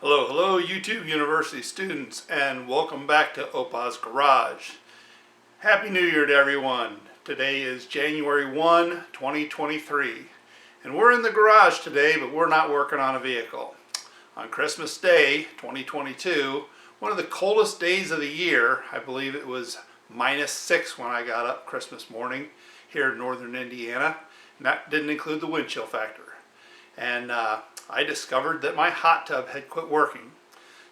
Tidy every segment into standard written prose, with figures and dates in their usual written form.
Hello YouTube University students, and welcome back to Opa's Garage. Happy New Year to everyone. Today is January 1, 2023, and we're in the garage today, but we're not working on a vehicle. On Christmas Day 2022, one of the coldest days of the year, I believe it was -6 when I got up Christmas morning here in northern Indiana, and that didn't include the wind chill factor. And I discovered that my hot tub had quit working.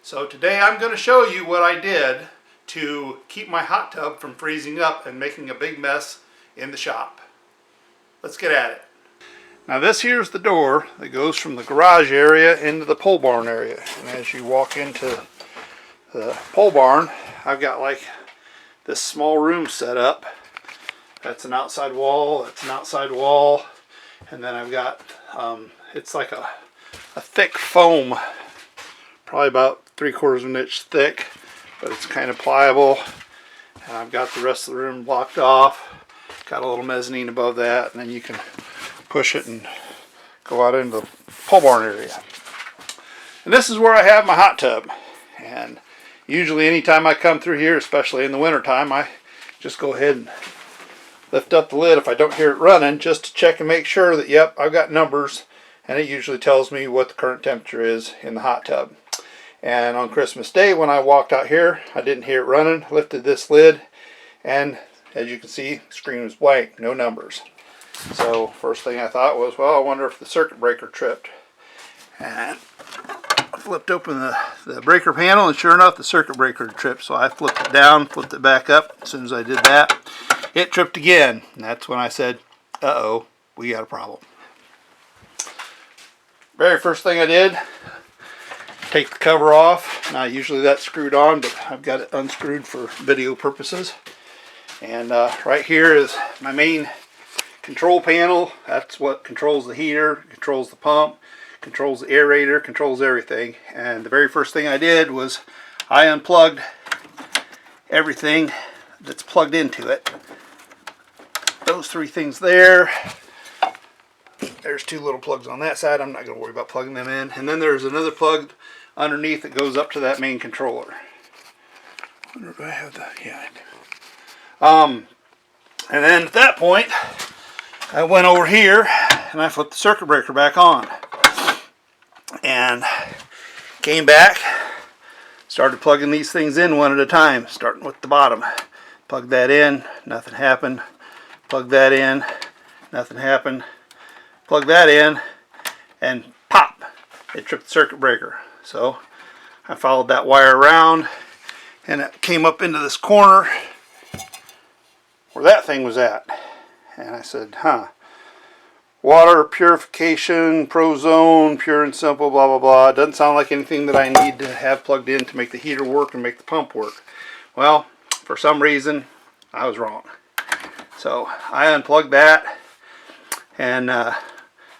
So today I'm going to show you what I did to keep my hot tub from freezing up and making a big mess in the shop. Let's get at it. Now this here's the door that goes from the garage area into the pole barn area. And as you walk into the pole barn, I've got like this small room set up. That's an outside wall, that's an outside wall. And then I've got, it's like a thick foam, probably about 3/4 of an inch thick, but it's kind of pliable. And I've got the rest of the room blocked off. Got a little mezzanine above that, and then you can push it and go out into the pole barn area. And this is where I have my hot tub. And usually anytime I come through here, especially in the winter time, I just go ahead and lift up the lid if I don't hear it running, just to check and make sure that, yep, I've got numbers, and it usually tells me what the current temperature is in the hot tub. And on Christmas Day when I walked out here, I didn't hear it running, lifted this lid, and as you can see, the screen was blank, no numbers. So first thing I thought was, well, I wonder if the circuit breaker tripped. And I flipped open the breaker panel, and sure enough, the circuit breaker tripped. So I flipped it down, flipped it back up. As soon as I did that, it tripped again. And that's when I said, uh-oh, we got a problem. Very first thing I did, take the cover off. Now usually that's screwed on, but I've got it unscrewed for video purposes. And right here is my main control panel. That's what controls the heater, controls the pump, controls the aerator, controls everything. And the very first thing I did was I unplugged everything that's plugged into it. Those three things there. There's two little plugs on that side. I'm not going to worry about plugging them in. And then there's another plug underneath that goes up to that main controller. I wonder if I have the, yeah, I do. And then at that point, I went over here and I flipped the circuit breaker back on. And came back, started plugging these things in one at a time, starting with the bottom. Plug that in, nothing happened. Plug that in, nothing happened. Plug that in, and pop, it tripped the circuit breaker. So I followed that wire around, and it came up into this corner where that thing was at. And I said, water purification, Prozone, pure and simple, blah, blah, blah. It doesn't sound like anything that I need to have plugged in to make the heater work and make the pump work. Well, for some reason, I was wrong. So I unplugged that and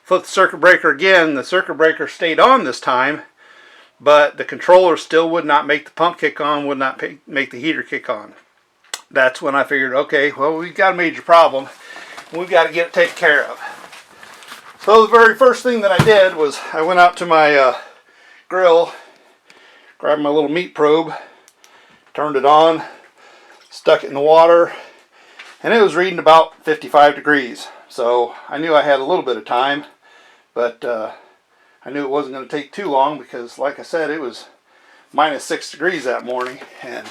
flipped the circuit breaker again. The circuit breaker stayed on this time, but the controller still would not make the pump kick on, would not make the heater kick on. That's when I figured, okay, well, we've got a major problem. We've got to get it taken care of. So the very first thing that I did was I went out to my grill, grabbed my little meat probe, turned it on, stuck it in the water, and it was reading about 55 degrees. So I knew I had a little bit of time, but I knew it wasn't going to take too long because, like I said, it was -6 degrees that morning. And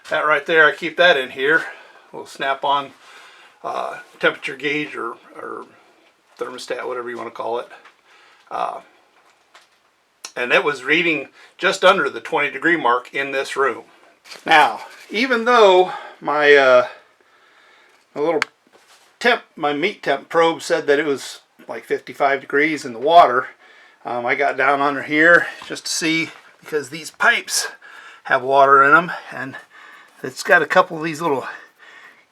that right there, I keep that in here. We'll snap on temperature gauge or thermostat, whatever you want to call it. And it was reading just under the 20-degree mark in this room. Now, even though my my meat temp probe said that it was like 55 degrees in the water, I got down under here just to see, because these pipes have water in them, and it's got a couple of these little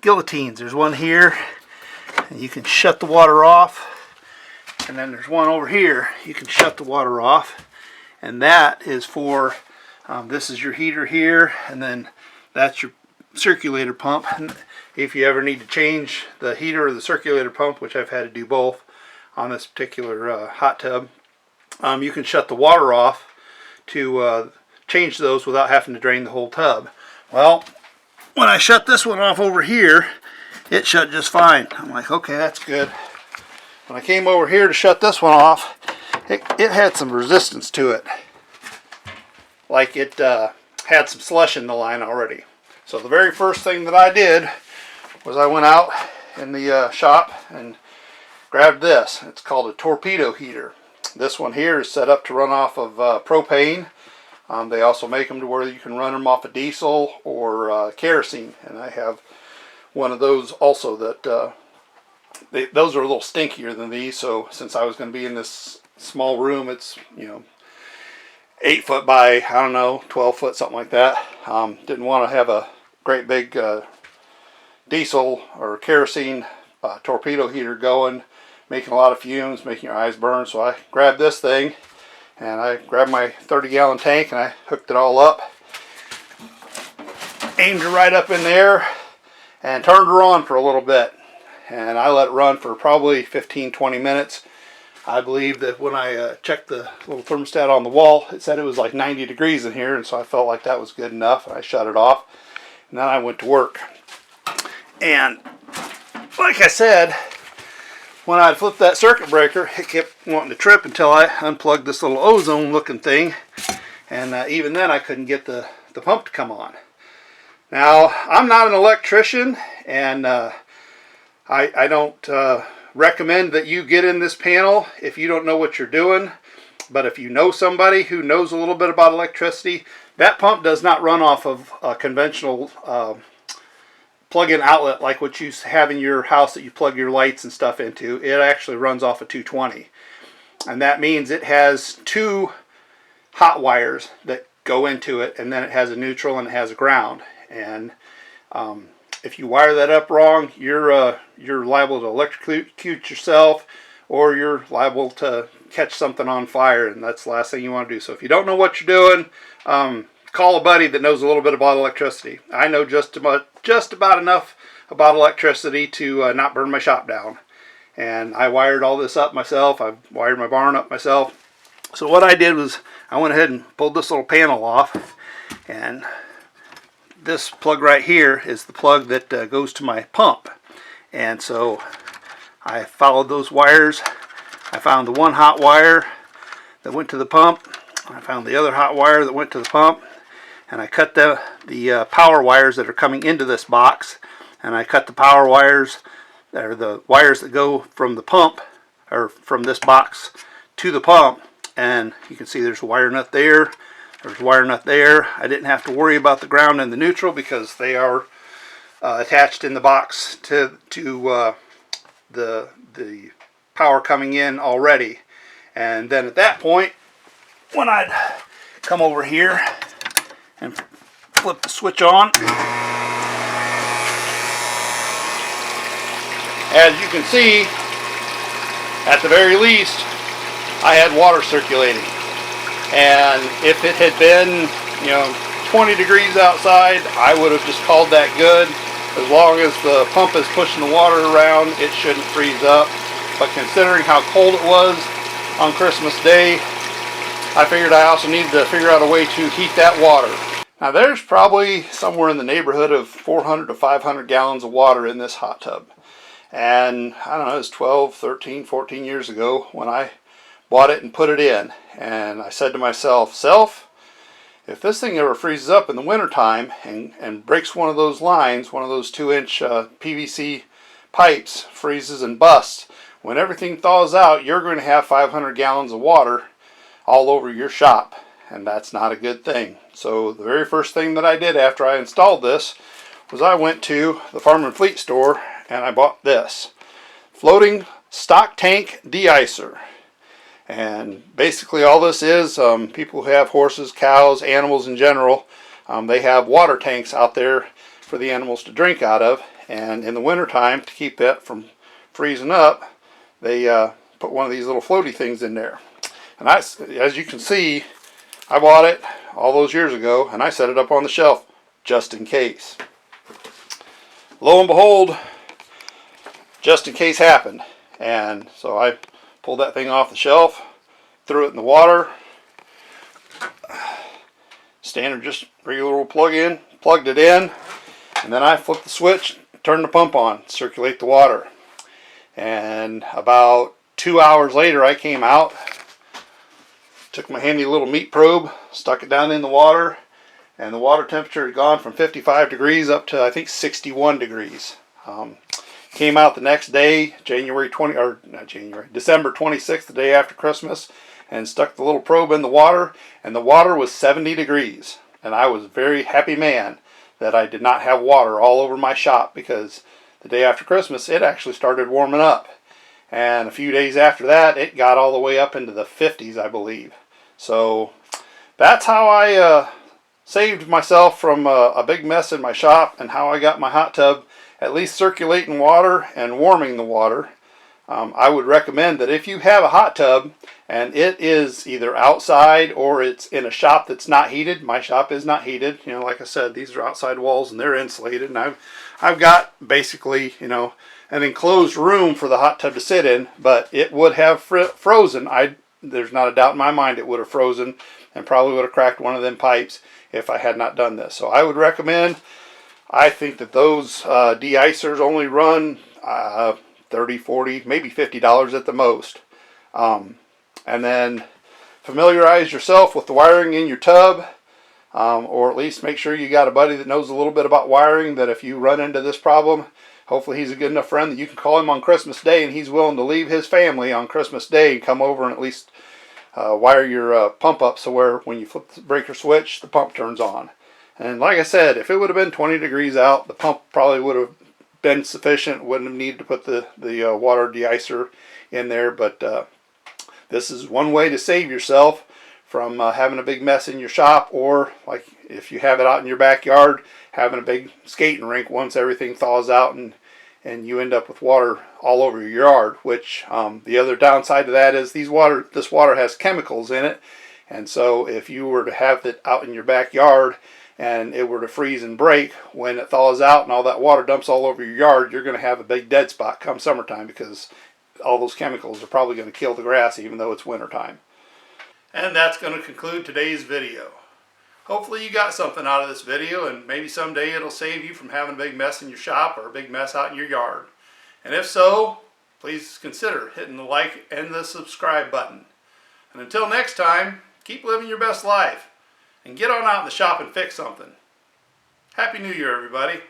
guillotines. There's one here, and you can shut the water off, and then there's one over here, you can shut the water off, and that is for, this is your heater here, and then that's your circulator pump. And if you ever need to change the heater or the circulator pump, which I've had to do both on this particular hot tub, you can shut the water off to change those without having to drain the whole tub. Well, when I shut this one off over here, it shut just fine. I'm like, okay, that's good. When I came over here to shut this one off, it had some resistance to it. Like it had some slush in the line already. So the very first thing that I did was I went out in the shop and grabbed this. It's called a torpedo heater. This one here is set up to run off of propane. They also make them to where you can run them off of diesel or kerosene, and I have one of those also. That those are a little stinkier than these. So since I was going to be in this small room, it's 8 foot by, I don't know, 12 foot, something like that. Didn't want to have a great big diesel or kerosene torpedo heater going, making a lot of fumes, making your eyes burn. So I grabbed this thing, and I grabbed my 30-gallon tank, and I hooked it all up, aimed her right up in there, and turned her on for a little bit. And I let it run for probably 15-20 minutes. I believe that when I checked the little thermostat on the wall, it said it was like 90 degrees in here, and so I felt like that was good enough, and I shut it off. And then I went to work. And like I said, when I'd flipped that circuit breaker, it kept wanting to trip until I unplugged this little ozone looking thing. And even then I couldn't get the pump to come on. Now, I'm not an electrician, and I don't recommend that you get in this panel if you don't know what you're doing. But if you know somebody who knows a little bit about electricity, that pump does not run off of a conventional plug-in outlet like what you have in your house that you plug your lights and stuff into. It actually runs off of 220. And that means it has two hot wires that go into it, and then it has a neutral and it has a ground. And if you wire that up wrong, you're liable to electrocute yourself, or you're liable to catch something on fire, and that's the last thing you want to do. So if you don't know what you're doing, call a buddy that knows a little bit about electricity. I know just about enough about electricity to not burn my shop down. And I wired all this up myself. I wired my barn up myself. So what I did was I went ahead and pulled this little panel off, and this plug right here is the plug that goes to my pump. And so I followed those wires. I found the one hot wire that went to the pump. I found the other hot wire that went to the pump. And I cut the power wires that are coming into this box. And I cut the power wires, or the wires that go from the pump, or from this box to the pump. And you can see there's a wire nut there. There's a wire nut there. I didn't have to worry about the ground and the neutral because they are attached in the box to the power coming in already. And then at that point, when I'd come over here and flip the switch on, as you can see, at the very least, I had water circulating. And if it had been, 20 degrees outside, I would have just called that good. As long as the pump is pushing the water around, it shouldn't freeze up. But considering how cold it was on Christmas Day, I figured I also needed to figure out a way to heat that water. Now there's probably somewhere in the neighborhood of 400 to 500 gallons of water in this hot tub. And I don't know, it was 12, 13, 14 years ago when I bought it and put it in. And I said to myself, if this thing ever freezes up in the wintertime and breaks one of those lines, one of those 2-inch PVC pipes, freezes and busts, when everything thaws out, you're going to have 500 gallons of water all over your shop. And that's not a good thing. So the very first thing that I did after I installed this was I went to the Farm and Fleet store and I bought this floating stock tank de-icer. And basically all this is, people who have horses, cows, animals in general, they have water tanks out there for the animals to drink out of. And in the wintertime, to keep that from freezing up, they put one of these little floaty things in there. And as you can see, I bought it all those years ago, and I set it up on the shelf just in case. Lo and behold, just in case happened. And so I pulled that thing off the shelf, threw it in the water, standard, just regular old plug-in, plugged it in, and then I flipped the switch, turned the pump on, circulate the water. And about 2 hours later I came out, took my handy little meat probe, stuck it down in the water, and the water temperature had gone from 55 degrees up to I think 61 degrees. Came out the next day, December 26th, the day after Christmas, and stuck the little probe in the water, and the water was 70 degrees. And I was a very happy man that I did not have water all over my shop, because the day after Christmas it actually started warming up. And a few days after that it got all the way up into the 50s, I believe. So that's how I saved myself from a big mess in my shop, and how I got my hot tub at least circulating water and warming the water. I would recommend that if you have a hot tub and it is either outside or it's in a shop that's not heated. My shop is not heated. You know, like I said, these are outside walls and they're insulated, and I've got basically, you know, an enclosed room for the hot tub to sit in, but it would have frozen. There's not a doubt in my mind it would have frozen and probably would have cracked one of them pipes if I had not done this. So I would recommend, I think that those de-icers only run $30, $40, maybe $50 at the most. And then familiarize yourself with the wiring in your tub, or at least make sure you got a buddy that knows a little bit about wiring, that if you run into this problem, hopefully he's a good enough friend that you can call him on Christmas Day and he's willing to leave his family on Christmas Day and come over and at least wire your pump up so where when you flip the breaker switch, the pump turns on. And like I said, if it would have been 20 degrees out, the pump probably would have been sufficient. Wouldn't have needed to put the water de-icer in there. But this is one way to save yourself from having a big mess in your shop, or like if you have it out in your backyard, having a big skating rink once everything thaws out and you end up with water all over your yard. Which the other downside to that is this water has chemicals in it, and so if you were to have it out in your backyard and it were to freeze and break, when it thaws out and all that water dumps all over your yard, you're going to have a big dead spot come summertime, because all those chemicals are probably going to kill the grass even though it's wintertime. And that's going to conclude today's video. Hopefully you got something out of this video, and maybe someday it'll save you from having a big mess in your shop or a big mess out in your yard. And if so, please consider hitting the like and the subscribe button. And until next time, keep living your best life and get on out in the shop and fix something. Happy New Year, everybody.